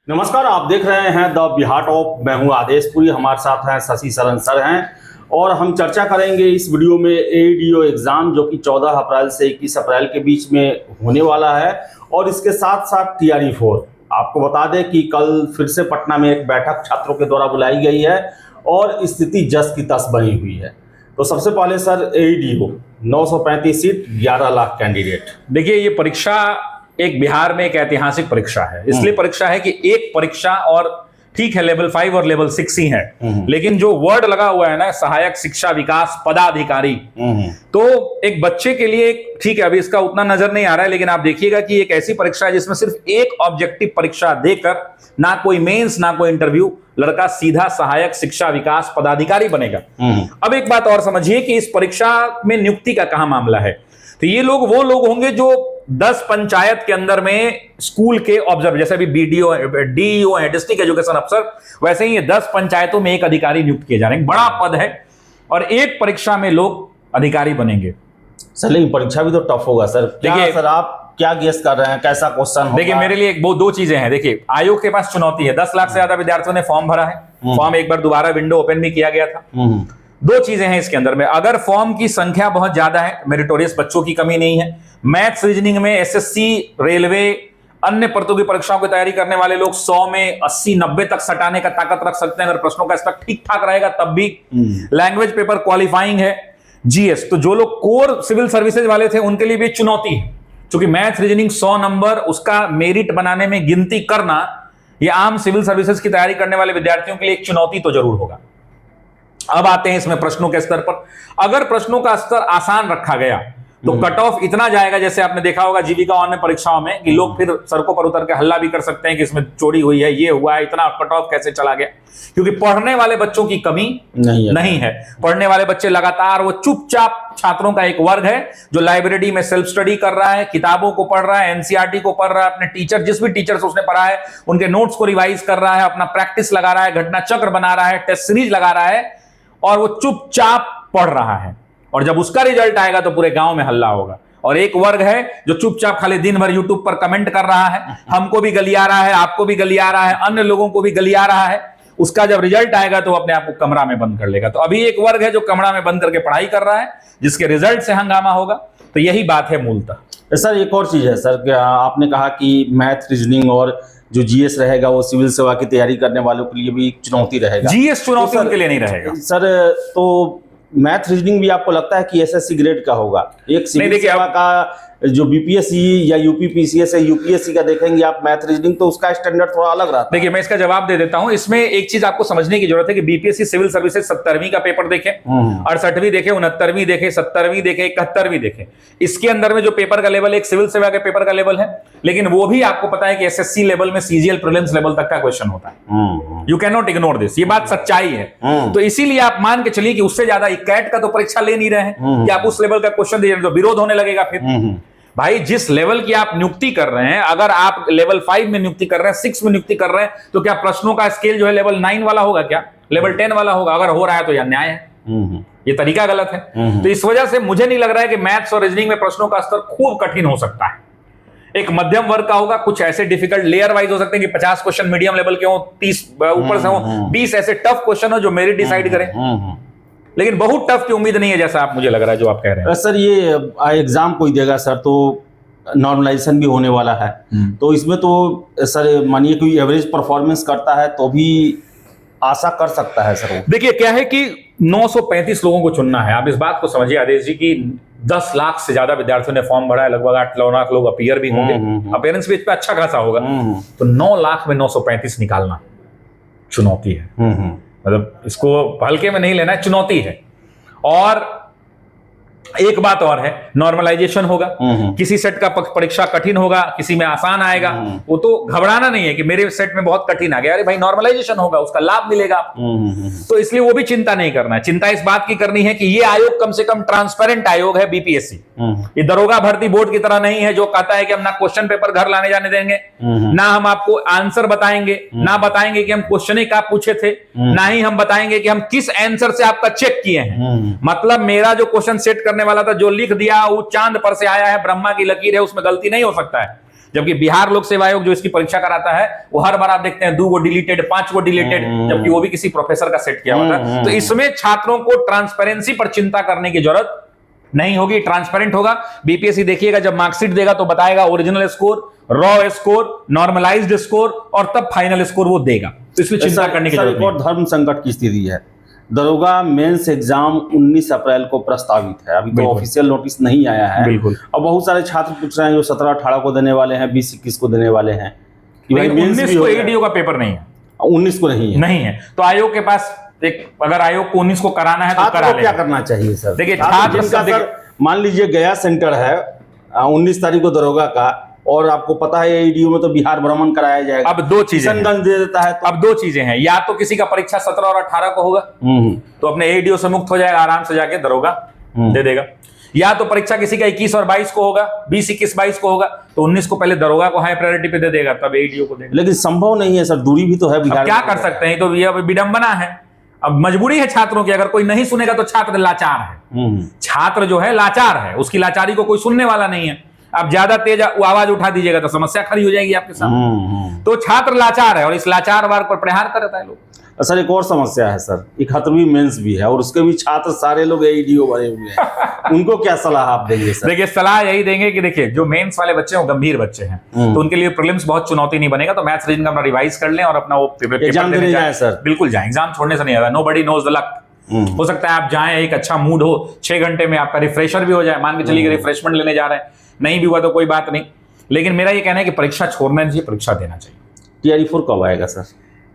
नमस्कार, आप देख रहे हैं द बिहार टॉप। मैं हूं आदेशपुरी, हमारे साथ हैं शशि शरण सर हैं और हम चर्चा करेंगे इस वीडियो में एडीओ एग्जाम जो कि 14 अप्रैल से 21 अप्रैल के बीच में होने वाला है और इसके साथ साथ TRE 4। आपको बता दें कि कल फिर से पटना में एक बैठक छात्रों के द्वारा बुलाई गई है और स्थिति जस की तस बनी हुई है। तो सबसे पहले sir, ADO 935 seat, 11 lakh candidate. देखिए, ये परीक्षा एक बिहार में एक ऐतिहासिक परीक्षा है। इसलिए परीक्षा है कि एक परीक्षा, और ठीक है लेवल 5 और लेवल 6 ही है, लेकिन जो वर्ड लगा हुआ है ना, सहायक शिक्षा विकास पदाधिकारी, तो एक बच्चे के लिए ठीक है, अभी इसका उतना नजर नहीं आ रहा है, लेकिन आप देखिएगा कि एक ऐसी परीक्षा है जिसमें सिर्फ एक ऑब्जेक्टिव परीक्षा देकर, ना कोई मेंस ना कोई इंटरव्यू, लड़का सीधा सहायक शिक्षा विकास पदाधिकारी बनेगा। अब एक बात और समझिए कि इस परीक्षा में नियुक्ति का कहां मामला है। तो ये लोग वो लोग होंगे जो 10 पंचायत के अंदर में स्कूल के ऑब्जर्वर, जैसे अभी BDO DEO है, डिस्ट्रिक्ट एजुकेशन अफसर, वैसे ही ये 10 पंचायतों में एक अधिकारी नियुक्त किए जा रहे हैं। बड़ा पद है और एक परीक्षा में लोग अधिकारी बनेंगे। सर लेकिन परीक्षा भी तो टफ होगा सर। देखिए सर, आप क्या गेस कर रहे हैं, कैसा क्वेश्चन होगा? देखिए, मेरे लिए दो चीजें हैं। देखिए, आयोग के पास चुनौती है। 10 लाख से ज्यादा विद्यार्थियों ने फॉर्म भरा है। फॉर्म एक बार दोबारा विंडो ओपन भी किया गया था। दो चीजें हैं इसके अंदर में। अगर फॉर्म की संख्या बहुत ज्यादा है, मेरिटोरियस बच्चों की कमी नहीं है, मैथ्स रीजनिंग में SSC, रेलवे, अन्य प्रतियोगी परीक्षाओं की तैयारी करने वाले लोग 100 में 80-90 तक सटाने का ताकत रख सकते हैं अगर प्रश्नों का स्तर ठीक ठाक रहेगा तब भी। लैंग्वेज पेपर क्वालिफाइंग है, GS, तो जो लोग कोर सिविल सर्विसेज वाले थे उनके लिए भी चुनौती है, क्योंकि मैथ्स रीजनिंग 100 नंबर उसका मेरिट बनाने में गिनती करना, यह आम सिविल सर्विसेज की तैयारी करने वाले विद्यार्थियों के लिए एक चुनौती तो जरूर होगा। अब आते हैं इसमें प्रश्नों के स्तर पर। अगर प्रश्नों का स्तर आसान रखा गया तो कट ऑफ इतना जाएगा, जैसे आपने देखा होगा जीविका अन्य परीक्षाओं में, कि लोग फिर सड़कों पर उतर के हल्ला भी कर सकते हैं कि इसमें चोरी हुई है, ये हुआ है, इतना कट ऑफ कैसे चला गया। क्योंकि पढ़ने वाले बच्चों की कमी नहीं है। पढ़ने वाले बच्चे लगातार, वो चुपचाप छात्रों का एक वर्ग है जो लाइब्रेरी में सेल्फ स्टडी कर रहा है, किताबों को पढ़ रहा है, NCERT को पढ़ रहा है, अपने टीचर, जिस भी टीचर से उसने पढ़ा है उनके नोट्स को रिवाइज कर रहा है, अपना प्रैक्टिस लगा रहा है, घटना चक्र बना रहा है, टेस्ट सीरीज लगा रहा है, और वो चुपचाप पढ़ रहा है। और जब उसका रिजल्ट आएगा तो पूरे गांव में हल्ला होगा। और एक वर्ग है जो चुपचाप खाली दिन भर यूट्यूब पर कमेंट कर रहा है, हमको भी गलिया रहा है, आपको भी गलिया रहा है, अन्य लोगों को भी गलिया रहा है। उसका जब रिजल्ट आएगा तो अपने आप को कमरा में बंद कर लेगा। तो अभी एक वर्ग है जो कमरा में बंद करके पढ़ाई कर रहा है, जिसके रिजल्ट से हंगामा होगा। तो यही बात है मूलतः। सर एक और चीज है सर, क्या आपने कहा कि मैथ रीजनिंग और जो GS रहेगा वो सिविल सेवा की तैयारी करने वालों के लिए भी चुनौती रहेगा। GS चुनौती उनके लिए नहीं रहेगा सर। तो मैथ रीजनिंग भी आपको लगता है कि SSC ग्रेड का होगा? एक सिविल सेवा का जो BPSC या UPPCS है, UPSC का देखेंगे आप मैथ रीजनिंग, तो उसका स्टैंडर्ड थोड़ा अलग रहता है। देखिए, मैं इसका जवाब दे देता हूं। इसमें एक चीज आपको समझने की जरूरत है कि BPSC सिविल सर्विसेज 70वीं का पेपर देखे, 68वीं देखे, 69वीं देखे, 70वीं देखे, 71वीं देखे। इसके अंदर में जो पेपर का लेवल एक सिविल सेवा के पेपर का लेवल है, लेकिन वो भी आपको पता है कि SSC लेवल में CGL प्रीलिम्स लेवल तक का क्वेश्चन होता है। You can not ignore this, ये बात सच्चाई है। तो इसीलिए आप मान के चलिए कि उससे ज्यादा कैट का तो परीक्षा ले नहीं रहे हैं कि आप उस लेवल का क्वेश्चन दीजिए, तो विरोध होने लगेगा फिर। भाई, जिस लेवल की आप नियुक्ति कर रहे हैं, अगर आप लेवल 5 में नियुक्ति कर रहे हैं, 6 में नियुक्ति कर रहे हैं, तो क्या प्रश्नों का स्केल जो है लेवल 9 वाला होगा, क्या लेवल 10 वाला होगा? अगर हो रहा है तो यह अन्याय है, ये तरीका गलत है। तो इस वजह से मुझे नहीं लग रहा है कि मैथ्स और रीजनिंग में प्रश्नों का स्तर खूब कठिन हो सकता है। एक मध्यम वर्ग का होगा, कुछ ऐसे डिफिकल्ट लेयर वाइज हो सकते हैं कि 50 क्वेश्चन मीडियम लेवल के हो, 30 ऊपर से हो, 20 ऐसे टफ क्वेश्चन हो जो मेरिट डिसाइड करें। लेकिन बहुत टफ की उम्मीद नहीं है, जैसा आप मुझे लग रहा है जो आप कह रहे हैं। सर ये एग्जाम कोई देगा सर, तो नॉर्मलाइजेशन भी होने वाला है, तो इसमें तो सर मानिए कोई एवरेज परफॉर्मेंस करता है तो भी आशा कर सकता है सर। देखिए, क्या है कि 935 लोगों को चुनना है। आप इस बात को समझिए आदेश जी की 10 लाख से ज्यादा विद्यार्थियों ने फॉर्म भरा है, लगभग 8 लाख लोग अपीयर भी होंगे, अपीयरेंस भी इस पे अच्छा खासा होगा। तो 9 लाख में 935 निकालना चुनौती है। मतलब इसको हल्के में नहीं लेना है, चुनौती है। और एक बात और है, नॉर्मलाइजेशन होगा। किसी सेट का परीक्षा कठिन होगा, किसी में आसान आएगा। वो तो घबराना नहीं है कि मेरे सेट में बहुत कठिन आ गया, अरे भाई नॉर्मलाइजेशन होगा, उसका लाभ मिलेगा आपको। तो इसलिए वो भी चिंता नहीं करना है। चिंता इस बात की करनी है कि ये आयोग कम से कम ट्रांसपेरेंट आयोग है, BPSC। ये दरोगा भर्ती बोर्ड की तरह नहीं है जो कहता है कि हम ना क्वेश्चन पेपर घर लाने जाने देंगे, ना हम आपको आंसर बताएंगे, ना बताएंगे कि हम क्वेश्चन ही आप पूछे थे, ना ही हम बताएंगे कि हम किस आंसर से आपका चेक किए हैं। मतलब मेरा जो क्वेश्चन सेट करने वाला था, जो लिख दिया वो चांद पर से आया है, ब्रह्मा की लकीर है, उसमें गलती नहीं हो सकता है। जबकि बिहार लोक सेवा आयोग जो इसकी परीक्षा कराता है वो हर बार आप देखते हैं 2 गो डिलीटेड, 5 गो डिलीटेड, जबकि वो भी किसी प्रोफेसर का सेट किया हुआ था। तो इसमें छात्रों को ट्रांसपेरेंसी पर चिंता करने की जरूरत नहीं होगी, ट्रांसपेरेंट होगा। बीपीएससी देखिएगा जब मार्कशीट देगा तो बताएगा original score, raw score, normalised score और तब फाइनल स्कोर वो देगा। तो इसलिए चिंता करने की जरूरत नहीं। और धर्म संकट की स्थिति है, दरोगा मेंस एग्जाम 19 अप्रैल को प्रस्तावित है, अभी तो ऑफिशियल नोटिस नहीं आया है। बिल्कुल। और बहुत सारे छात्र पूछ रहे हैं जो 17-18 को देने वाले हैं, 20-21 को देने वाले हैं, कि भाई 19 को एडीओ का पेपर नहीं है, 19 को नहीं है। तो आयोग के पास एक, अगर आयोग को 19 को कराना है तो करा ले। क्या करना चाहिए सर? देखिए छात्र, मान लीजिए गया सेंटर है 19 तारीख को दरोगा का, और आपको पता है एडीओ में तो बिहार भ्रमण कराया जाएगा। अब 2 चीजें दे देता है तो। अब 2 चीजें हैं, या तो किसी का परीक्षा 17 और 18 को होगा तो अपने एडीओ से मुक्त हो जाएगा, आराम से जाके दरोगा दे देगा, या तो परीक्षा किसी का 21 और 22 को होगा, 20, 21, 22 को होगा तो 19 को पहले दरोगा को हाई प्रायोरिटी पे दे देगा, तब एडीओ को देगा। लेकिन संभव नहीं है सर, दूरी भी तो है बिहार। क्या कर सकते हैं, तो ये विडंबना है। अब मजबूरी है छात्रों की, अगर कोई नहीं सुनेगा तो छात्र लाचार है। छात्र जो है लाचार है, उसकी लाचारी को कोई सुनने वाला नहीं है। आप ज्यादा तेज आवाज उठा दीजिएगा तो समस्या खड़ी हो जाएगी आपके सामने। तो छात्र लाचार है और इस लाचार वर्ग पर प्रहार करता है लोग। सर एक और समस्या है सर, 71वीं मेंस भी है और उसके भी छात्र सारे लोग एडीओ बने हुए हैं। उनको क्या सलाह आप देंगे सर? देखिए सलाह यही देंगे कि देखिए जो मेंस वाले बच्चे हैं वो गंभीर बच्चे हैं, तो उनके लिए प्रीलिम्स बहुत चुनौती नहीं बनेगा, तो मैथ्स रीजनिंग अपना रिवाइज कर लें और अपना वो एग्जाम देने जाएं सर। बिल्कुल जाएं, एग्जाम छोड़ने से नहीं आएगा। Nobody knows the luck. हो सकता है आप जाएं, एक अच्छा मूड हो, 6 घंटे में आपका रिफ्रेशर भी हो जाए, मान के चलिए रिफ्रेशमेंट लेने जा रहे हैं, नहीं भी हुआ तो कोई बात नहीं। लेकिन मेरा ये कहना है कि परीक्षा छोड़ना नहीं चाहिए, परीक्षा देना चाहिए। टीआरई 4 कब आएगा सर?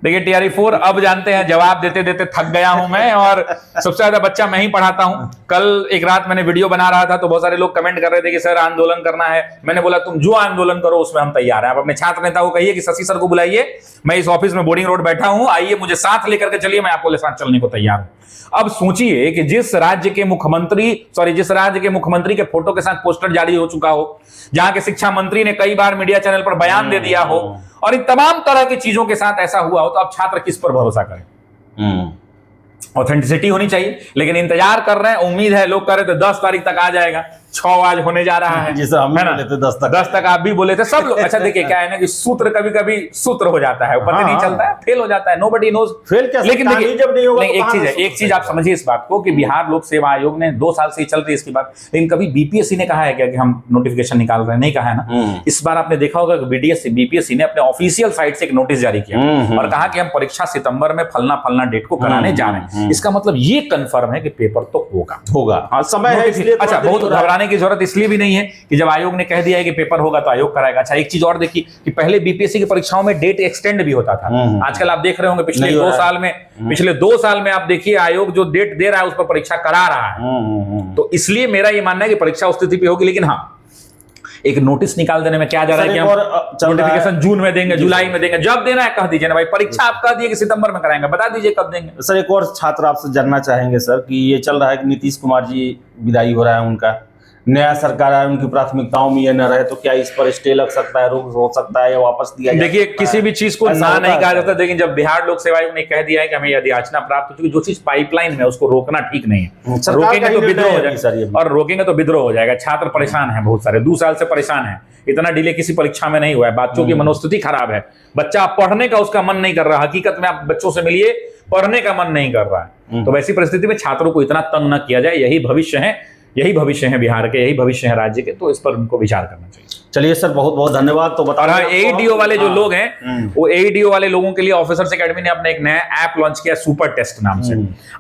देखिए टीआरई 4 अब जानते हैं, जवाब देते देते थक गया हूं मैं, और सबसे ज्यादा बच्चा मैं ही पढ़ाता हूं। कल एक रात मैंने वीडियो बना रहा था तो बहुत सारे लोग कमेंट कर रहे थे कि सर आंदोलन करना है। मैंने बोला तुम जो आंदोलन करो उसमें हम तैयार हैं। आप अपने छात्र नेता को कहिए कि शशि सर को बुलाइए, मैं इस ऑफिस में बोर्डिंग रोड बैठा हूं, आइए मुझे साथ लेकर के चलिए, मैं आपको साथ चलने को तैयार हूं। अब सोचिए कि जिस राज्य के मुख्यमंत्री के फोटो के साथ पोस्टर जारी हो चुका हो, जहां के शिक्षा मंत्री ने कई बार मीडिया चैनल पर बयान दे दिया हो, और इन तमाम तरह की चीजों के साथ ऐसा हुआ हो, तो अब छात्र किस पर भरोसा करें? ऑथेंटिसिटी होनी चाहिए। लेकिन इंतजार कर रहे हैं, उम्मीद है, लोग कह रहे थे 10 तारीख तक आ जाएगा, 6 आज होने जा रहा है, जैसे हम बोले थे 10 तक आप भी बोले थे सब लोग। अच्छा देखिए क्या है ना कि सूत्र कभी कभी सूत्र हो जाता है, पता नहीं चलता है, फेल हो जाता है, नोबडी नोज फेल क्या। लेकिन देखिए जब नहीं होगा, एक चीज आप समझिए इस बात को कि बिहार लोक सेवा आयोग ने 2 साल से चल रही है इसकी बात, लेकिन कभी बीपीएससी ने कहा है क्या कि हम नोटिफिकेशन निकाल रहे हैं? नहीं कहा है ना। इस बार आपने देखा होगा कि बीपीएससी ने अपने ऑफिशियल साइट से एक नोटिस जारी किया और कहा कि हम परीक्षा सितंबर में फलना डेट को कराने जा रहे हैं। इसका मतलब ये कंफर्म है कि पेपर तो होगा, समय है इसलिए। अच्छा, बहुत घबराने की जरूरत इसलिए भी नहीं है कि जब आयोग ने कह दिया है कि पेपर होगा तो आयोग कराएगा। अच्छा एक चीज और देखिए कि पहले बीपीएससी की परीक्षाओं में डेट एक्सटेंड भी होता था। आजकल आप देख रहे होंगे पिछले 2 साल में आप देखिए आयोग जो डेट दे रहा है उस पर परीक्षा करा रहा है। तो इसलिए मेरा ये मानना है कि परीक्षा उस स्थिति पे होगी। लेकिन हाँ, एक नोटिस निकाल देने में क्या जा रहा है कि हम नोटिफिकेशन जून में देंगे, जुलाई में देंगे, जब देना है कह दीजिए ना भाई। परीक्षा आप कह दिए कि सितंबर में कराएंगे, बता दीजिए कब देंगे। सर एक और छात्र आपसे जानना चाहेंगे सर कि ये चल रहा है कि नीतीश कुमार जी विदाई हो रहा है, उनका नया सरकार है, उनकी प्राथमिकताओं में ये न रहे, तो क्या इस पर स्टे लग सकता है, रोक हो सकता है या वापस दिया जाए? देखिए किसी भी चीज को ना नहीं कहा जाता, लेकिन जब बिहार लोक सेवा आयोग ने कह दिया है कि हमें यदि याचना प्राप्त हो चुकी, जो चीज पाइपलाइन में उसको रोकना ठीक नहीं है। रोकेंगे तो विद्रोह हो जाएगा, और रोकेंगे तो विद्रोह हो जाएगा। छात्र परेशान है, बहुत सारे 2 साल से परेशान है। इतना डिले किसी परीक्षा में नहीं हुआ है। बच्चों की मनोस्थिति खराब है, बच्चा पढ़ने का उसका मन नहीं कर रहा। हकीकत में आप बच्चों से मिलिए, पढ़ने का मन नहीं कर रहा है। तो वैसी परिस्थिति में छात्रों को इतना तंग न किया जाए। यही भविष्य है बिहार के, यही भविष्य है राज्य के, तो इस पर उनको विचार करना चाहिए। चलिए सर, बहुत बहुत धन्यवाद। तो और हाँ, एडीओ वाले जो लोग हैं, वो एडीओ वाले लोगों के लिए ऑफिसर्स एकेडमी ने अपने एक नया ऐप लॉन्च किया, सुपर टेस्ट नाम से।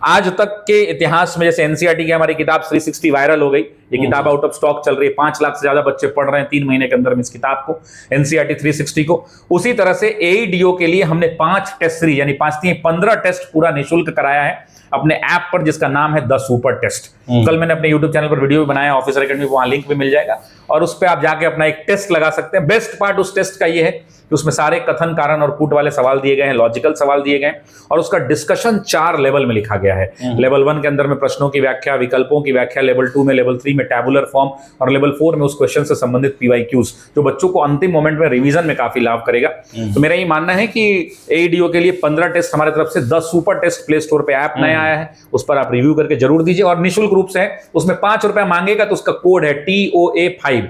आज तक के इतिहास में जैसे एनसीईआरटी की हमारी किताब 360 वायरल हो गई, ये किताब आउट ऑफ स्टॉक चल रही है, 5 लाख से ज्यादा बच्चे पढ़ रहे हैं 3 महीने के अंदर में इस किताब को, एनसीईआरटी 360 को। उसी तरह से एडीओ के लिए हमने 5 टेस्ट सीरीज यानी 15 टेस्ट पूरा निःशुल्क कराया है अपने ऐप पर, जिसका नाम है द सुपर टेस्ट। कल मैंने अपने यूट्यूब चैनल पर वीडियो भी बनाया, ऑफिसर एकेडमी, वहां लिंक भी मिल जाएगा, और उस पर आप जाके अपना एक टेस्ट लगा सकते हैं। बेस्ट पार्ट उस टेस्ट का ये है कि उसमें सारे कथन, कारण और पुट वाले सवाल दिए गए हैं, लॉजिकल सवाल दिए गए, और उसका डिस्कशन 4 लेवल में लिखा गया है। लेवल 1 के अंदर में प्रश्नों की व्याख्या, विकल्पों की व्याख्या, लेवल 2 में, लेवल 3 में टैबुलर फॉर्म, और लेवल 4 में उस क्वेश्चन से संबंधित पीवाईक्यूज, जो बच्चों को अंतिम मोमेंट में रिवीजन में काफी लाभ करेगा। तो मेरा ये मानना है कि एडीओ के लिए 15 टेस्ट हमारे तरफ से 10 सुपर टेस्ट प्ले स्टोर पे ऐप नया आया है, उस पर आप रिव्यू करके जरूर दीजिए, और निःशुल्क रूप से है। उसमें ₹5 मांगेगा तो उसका कोड है TOA5,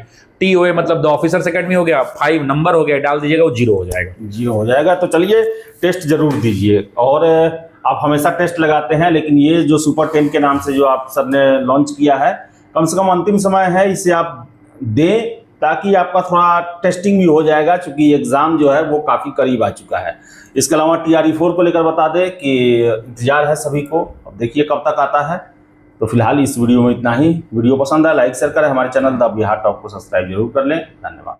TOA मतलब द ऑफिसर्स एकेडमी हो गया, 5 नंबर हो गया, डाल दीजिएगा, वो 0 हो जाएगा। 0 हो जाएगा। तो चलिए टेस्ट जरूर दीजिए। और आप हमेशा टेस्ट लगाते हैं, लेकिन ये जो सुपर 10 के नाम से जो आप सर ने लॉन्च किया है, कम से कम अंतिम समय है, इसे आप दें ताकि आपका थोड़ा टेस्टिंग भी हो जाएगा, क्योंकि एग्ज़ाम जो है वो काफ़ी करीब आ चुका है। इसके अलावा TRE4 को लेकर बता दें कि इंतजार है सभी को, अब देखिए कब तक आता है। तो फिलहाल इस वीडियो में इतना ही। वीडियो पसंद आया लाइक शेयर करें, हमारे चैनल द बिहार टॉप को सब्सक्राइब जरूर कर लें। धन्यवाद।